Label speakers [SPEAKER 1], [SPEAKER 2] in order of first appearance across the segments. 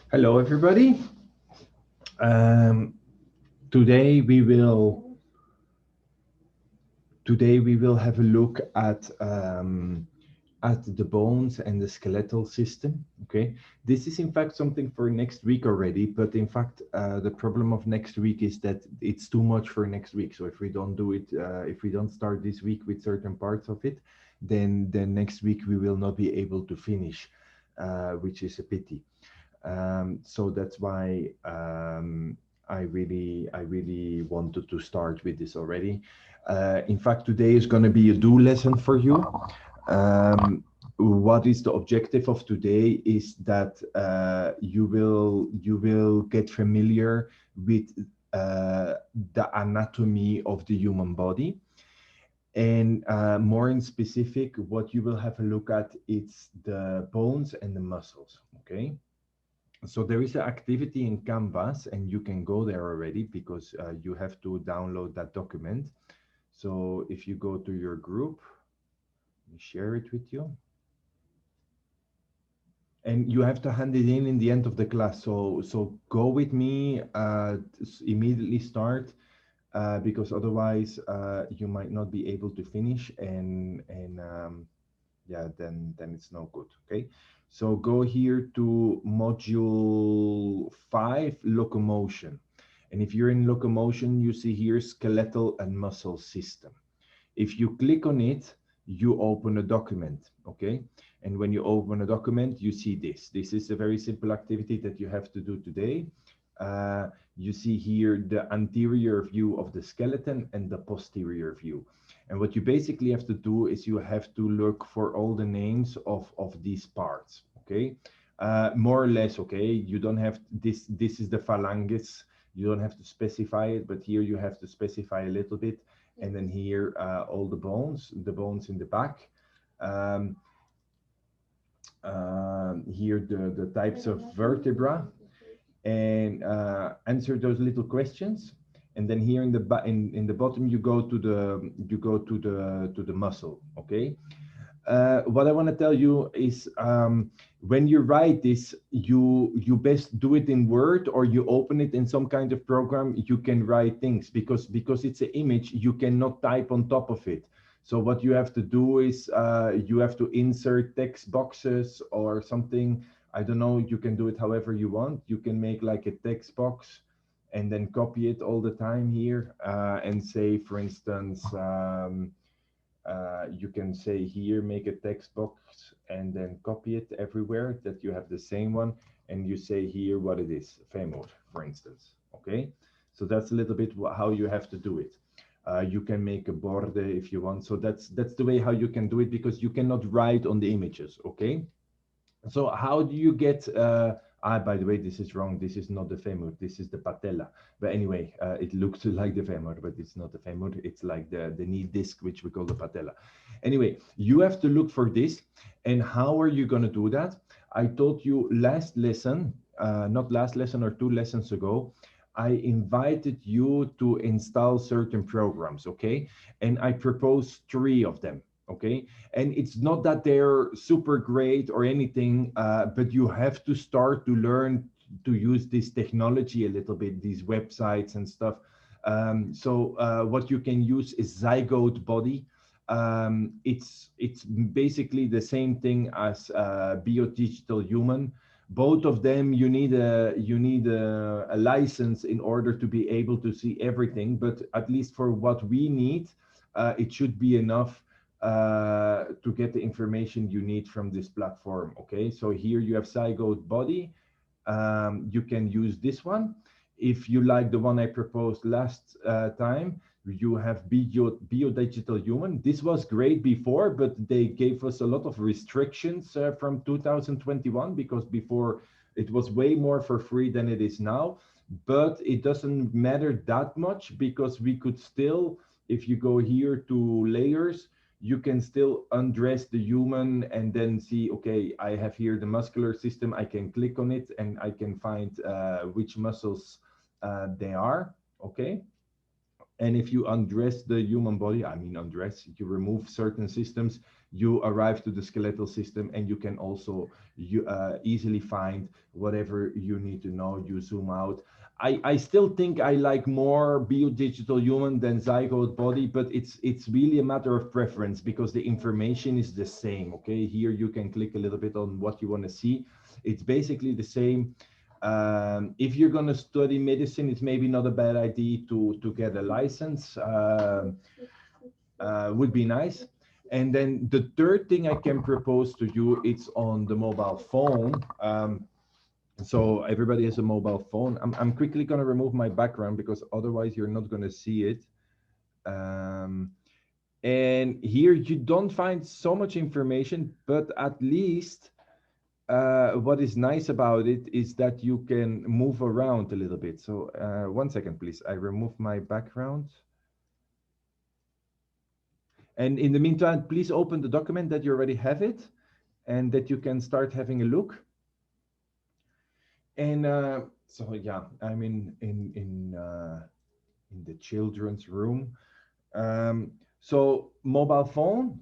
[SPEAKER 1] Hello, everybody. Um, today we will have a look at the bones and the skeletal system. Okay, this is in fact something for next week already, but in fact the problem of next week is that it's too much for next week. So if we don't do it, if we don't start this week with certain parts of it, then next week we will not be able to finish, which is a pity. So that's why I really wanted to start with this already. In fact, today is going to be a do lesson for you. What is the objective of today is that you will get familiar with the anatomy of the human body, and more in specific, what you will have a look at is the bones and the muscles. Okay. So there is an activity in Canvas, and you can go there already because you have to download that document. So if you go to your group, let me share it with you. And you have to hand it in the end of the class. So go with me, immediately start, because otherwise you might not be able to finish, and yeah, then it's no good. Okay, so go here to module 5, locomotion. And if you're in locomotion, you see here skeletal and muscle system. If you click on it, you open a document. Okay, and when you open a document, you see this is a very simple activity that you have to do today. You see here the anterior view of the skeleton and the posterior view. And what you basically have to do is you have to look for all the names of these parts. Okay, more or less. Okay, you don't have this is the phalanges. You don't have to specify it, but here you have to specify a little bit. And then here all the bones in the back. Um, Here the types of vertebra, and answer those little questions. And then here in the bottom you go to the muscle. Okay. What I want to tell you is, when you write this, you best do it in Word, or you open it in some kind of program. You can write things because it's an image. You cannot type on top of it. So what you have to do is you have to insert text boxes or something. I don't know. You can do it however you want. You can make like a text box and then copy it all the time here, and say, for instance, you can say here, make a text box and then copy it everywhere that you have the same one. And you say here what it is, femur, for instance. Okay, so that's a little bit how you have to do it. You can make a border if you want. So that's the way how you can do it, because you cannot write on the images. Okay, so how do you get by the way, this is wrong. This is not the femur. This is the patella. But anyway, it looks like the femur, but it's not the femur. It's like the knee disc, which we call the patella. Anyway, you have to look for this. And how are you going to do that? I told you last lesson, not last lesson or 2 lessons ago, I invited you to install certain programs. Okay, and I proposed 3 of them. Okay, and it's not that they're super great or anything, but you have to start to learn to use this technology a little bit, these websites and stuff. So what you can use is Zygote Body. It's basically the same thing as BioDigital Human. Both of them, you need a license in order to be able to see everything, but at least for what we need, it should be enough to get the information you need from this platform. Okay, so here you have Zygote Body. You can use this one. If you like the one I proposed last time, you have BioDigital Human. This was great before, but they gave us a lot of restrictions from 2021, because before it was way more for free than it is now. But it doesn't matter that much, because we could still, if you go here to layers, you can still undress the human and then see, okay, I have here the muscular system. I can click on it and I can find which muscles they are. Okay. And if you undress the human body, I mean undress, you remove certain systems, you arrive to the skeletal system, and you can also easily find whatever you need to know. You zoom out. I still think I like more biodigital human than zygote body, but it's really a matter of preference because the information is the same. Okay, here you can click a little bit on what you want to see. It's basically the same. If you're going to study medicine, it's maybe not a bad idea to get a license. Would be nice. And then the third thing I can propose to you, it's on the mobile phone. So everybody has a mobile phone. I'm quickly going to remove my background because otherwise you're not going to see it. And here you don't find so much information, but at least what is nice about it is that you can move around a little bit. So 1 second, please. I remove my background. And in the meantime, please open the document that you already have it and that you can start having a look. And so yeah, I'm in the children's room. So mobile phone,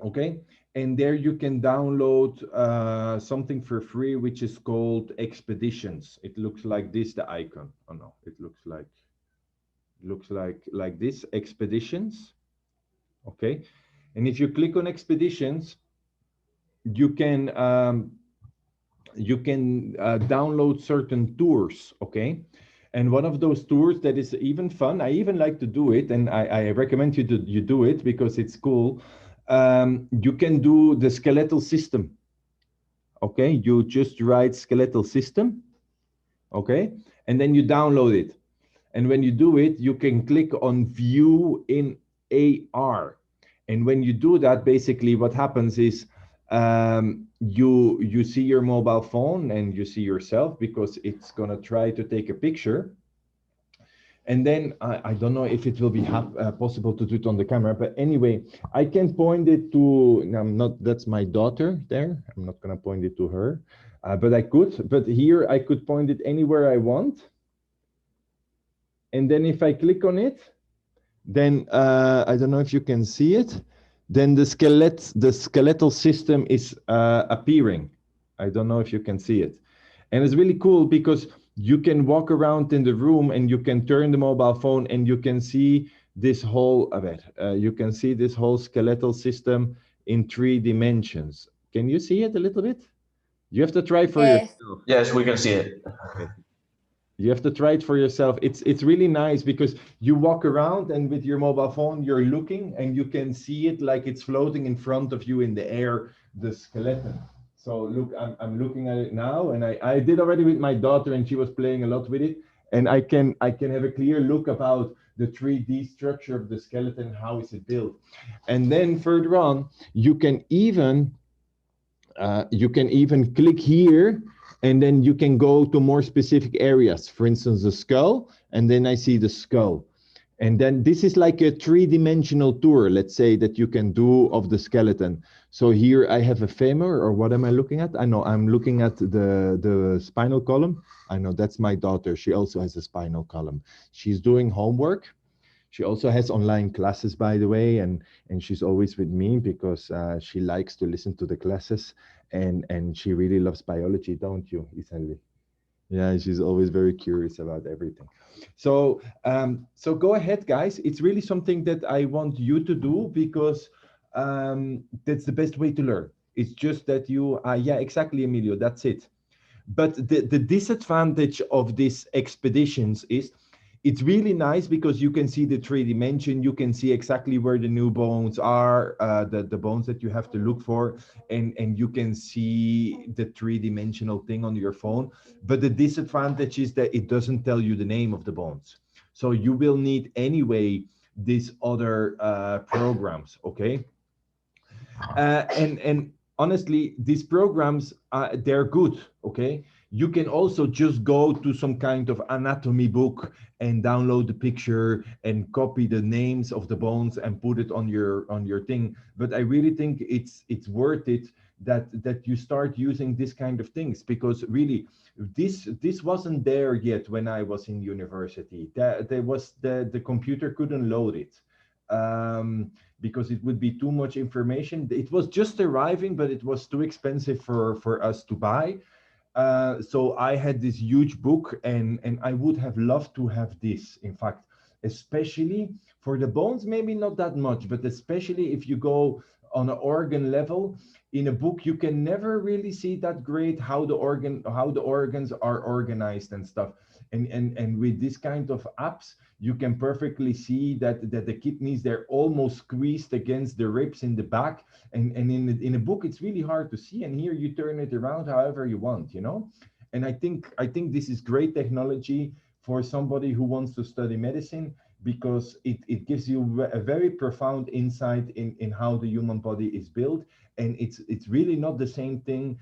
[SPEAKER 1] okay, and there you can download something for free, which is called Expeditions. It looks like this, the icon. Oh no, it looks like this, Expeditions. Okay, and if you click on Expeditions, you can download certain tours. Okay, and one of those tours that is even fun, I even like to do it, and I recommend you do it because it's cool. You can do the skeletal system. Okay, you just write skeletal system. Okay, and then you download it. And when you do it, you can click on view in AR. And when you do that, basically what happens is you see your mobile phone and you see yourself because it's going to try to take a picture. And then I don't know if it will be possible to do it on the camera, but anyway, I can point it to, that's my daughter there. I'm not going to point it to her, but I could. But here I could point it anywhere I want. And then if I click on it, then I don't know if you can see it. Then the skeletal system is appearing. I don't know if you can see it. And it's really cool because you can walk around in the room and you can turn the mobile phone and you can see this whole you can see this whole skeletal system in 3 dimensions. Can you see it a little bit? You have to try for yourself.
[SPEAKER 2] Yes, we can see it.
[SPEAKER 1] Okay. You have to try it for yourself. It's really nice because you walk around and with your mobile phone, you're looking and you can see it like it's floating in front of you in the air, the skeleton. So look, I'm looking at it now, and I did already with my daughter, and she was playing a lot with it. And I can have a clear look about the 3D structure of the skeleton, how is it built. And then further on, you can even click here, and then you can go to more specific areas. For instance, the skull, and then I see the skull. And then this is like a 3-dimensional tour, let's say, that you can do of the skeleton. So here I have a femur, or what am I looking at? I know I'm looking at the spinal column. I know that's my daughter. She also has a spinal column. She's doing homework. She also has online classes, by the way, and she's always with me because she likes to listen to the classes, and she really loves biology, don't you, Isali? Yeah, she's always very curious about everything. So, so go ahead, guys. It's really something that I want you to do because that's the best way to learn. It's just that you, yeah, exactly, Emilio, that's it. But the disadvantage of these expeditions is it's really nice because you can see the 3 dimension, you can see exactly where the new bones are, the bones that you have to look for, and you can see the 3-dimensional thing on your phone. But the disadvantage is that it doesn't tell you the name of the bones. So you will need anyway these other programs, okay? And honestly, these programs, they're good, okay? You can also just go to some kind of anatomy book and download the picture and copy the names of the bones and put it on your thing. But I really think it's worth it that you start using this kind of things, because really this wasn't there yet when I was in university. There was the computer couldn't load it. because it would be too much information. It was just arriving, but it was too expensive for us to buy. So I had this huge book, and I would have loved to have this. In fact, especially for the bones, maybe not that much, but especially if you go on an organ level, in a book you can never really see that great how the organs are organized and stuff. And with this kind of apps, you can perfectly see that the kidneys, they're almost squeezed against the ribs in the back, and in a book it's really hard to see, and here you turn it around however you want, you know. And I think this is great technology for somebody who wants to study medicine, because it gives you a very profound insight in how the human body is built. And it's really not the same thing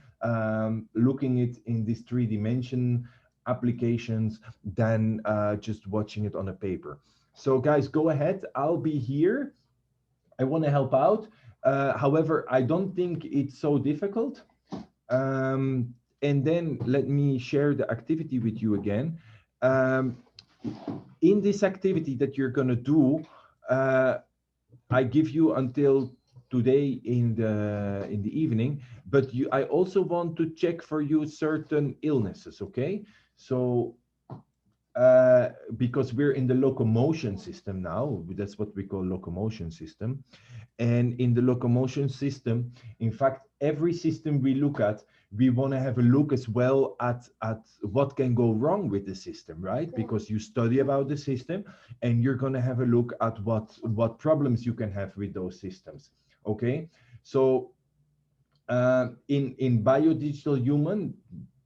[SPEAKER 1] looking it in this three dimension applications than just watching it on a paper. So guys, go ahead, I'll be here. I want to help out. However, I don't think it's so difficult. Um, and then let me share the activity with you again. Um, in this activity that you're going to do, uh, I give you until today in the evening, but I also want to check for you certain illnesses, okay? So because we're in the locomotion system now, that's what we call locomotion system. And in the locomotion system, in fact, every system we look at, we want to have a look as well at what can go wrong with the system, right? Because you study about the system, and you're going to have a look at what problems you can have with those systems. Okay, so in biodigital human,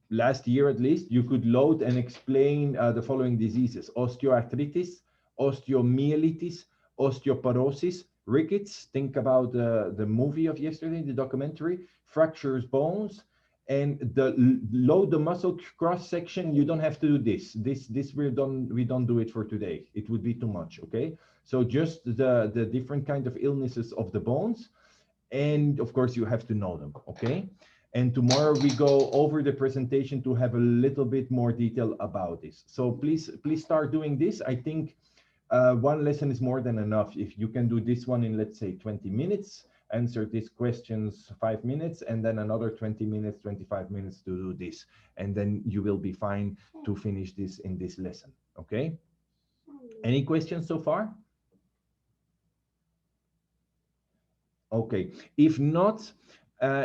[SPEAKER 1] last year at least, you could load and explain the following diseases: osteoarthritis, osteomyelitis, osteoporosis, rickets. Think about the movie of yesterday, the documentary, fractures bones, and load the muscle cross section. You don't have to do this we don't do it for today. It would be too much. Okay, so just the different kind of illnesses of the bones, and of course you have to know them. Okay, and tomorrow we go over the presentation to have a little bit more detail about this. So please start doing this. I think one lesson is more than enough. If you can do this one in, let's say, 20 minutes, answer these questions 5 minutes, and then another 20 minutes, 25 minutes to do this, and then you will be fine to finish this in this lesson. Okay, any questions so far? Okay, if not,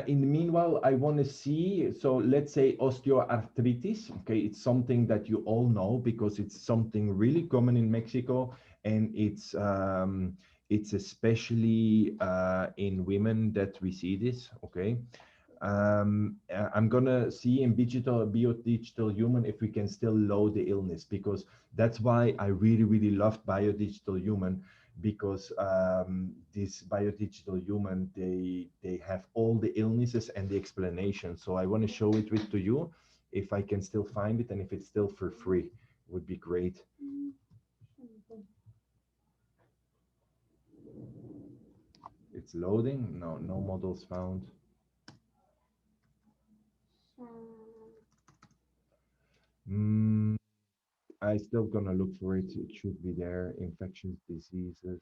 [SPEAKER 1] in the meanwhile, I want to see, so let's say osteoarthritis. Okay, it's something that you all know because it's something really common in Mexico, and it's especially in women that we see this. Okay, I'm gonna see in biodigital human if we can still load the illness, because that's why I really loved biodigital human, because this biodigital human, they have all the illnesses and the explanation. So I want to show it to you if I can still find it, and if it's still for free, would be great. It's loading. No models found. I still gonna look for it. It should be there. Infectious diseases.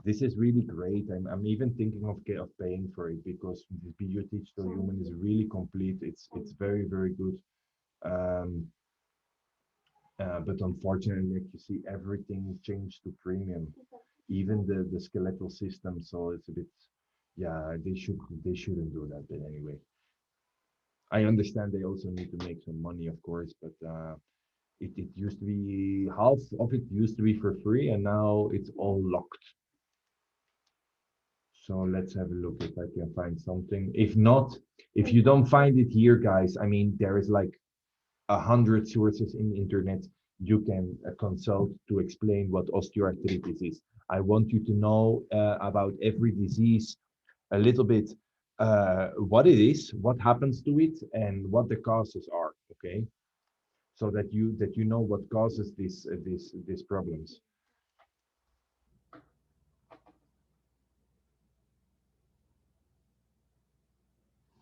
[SPEAKER 1] This is really great. I'm even thinking of paying for it, because the biodigital human is really complete. It's very good. Um, but unfortunately, like you see, everything changed to premium, even the skeletal system. So it's a bit, yeah, they shouldn't do that. But anyway, I understand they also need to make some money, of course. But it used to be half of it used to be for free, and now it's all locked. So let's have a look if I can find something. If not, if you don't find it here, guys, I mean, there is like 100 sources in the internet you can consult to explain what osteoarthritis is. I want you to know about every disease a little bit, what it is, what happens to it, and what the causes are. Okay, so that you know what causes these problems.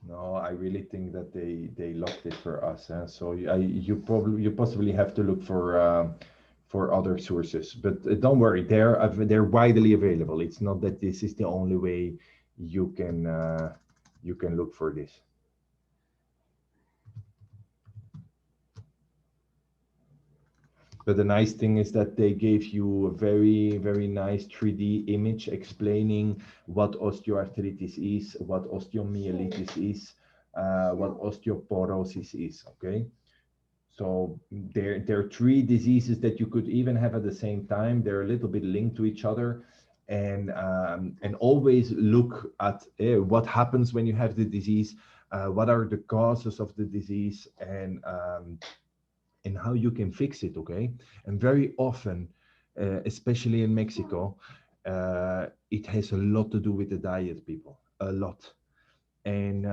[SPEAKER 1] No, I really think that they locked it for us. So you possibly have to look for other sources. But don't worry, they're widely available. It's not that this is the only way you can look for this. But the nice thing is that they gave you a very, very nice 3D image explaining what osteoarthritis is, what osteomyelitis is, what osteoporosis is, okay? So there are three diseases that you could even have at the same time. They're a little bit linked to each other. And always look at what happens when you have the disease, what are the causes of the disease, and how you can fix it, okay? And very often, especially in Mexico, it has a lot to do with the diet, people, a lot. And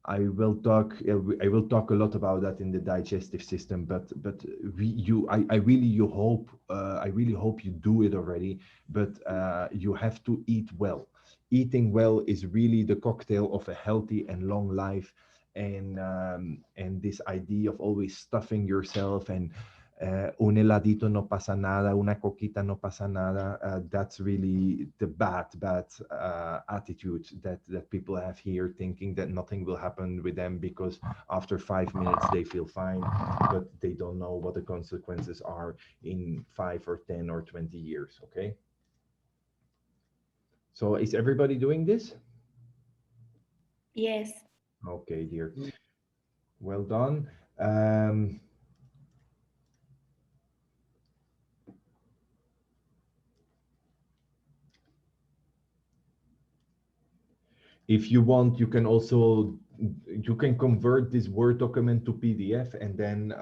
[SPEAKER 1] I will talk a lot about that in the digestive system, but I really hope you do it already, but you have to eat well. Eating well is really the cocktail of a healthy and long life. And this idea of always stuffing yourself and un heladito no pasa nada, una coquita no pasa nada, that's really the bad attitude that people have here, thinking that nothing will happen with them because after 5 minutes they feel fine, but they don't know what the consequences are in 5 or 10 or 20 years, okay? So is everybody doing this?
[SPEAKER 2] Yes.
[SPEAKER 1] Okay, dear. Well done. If you want, you can also convert this Word document to PDF and then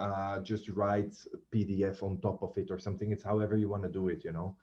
[SPEAKER 1] just write PDF on top of it or something. It's however you want to do it, you know.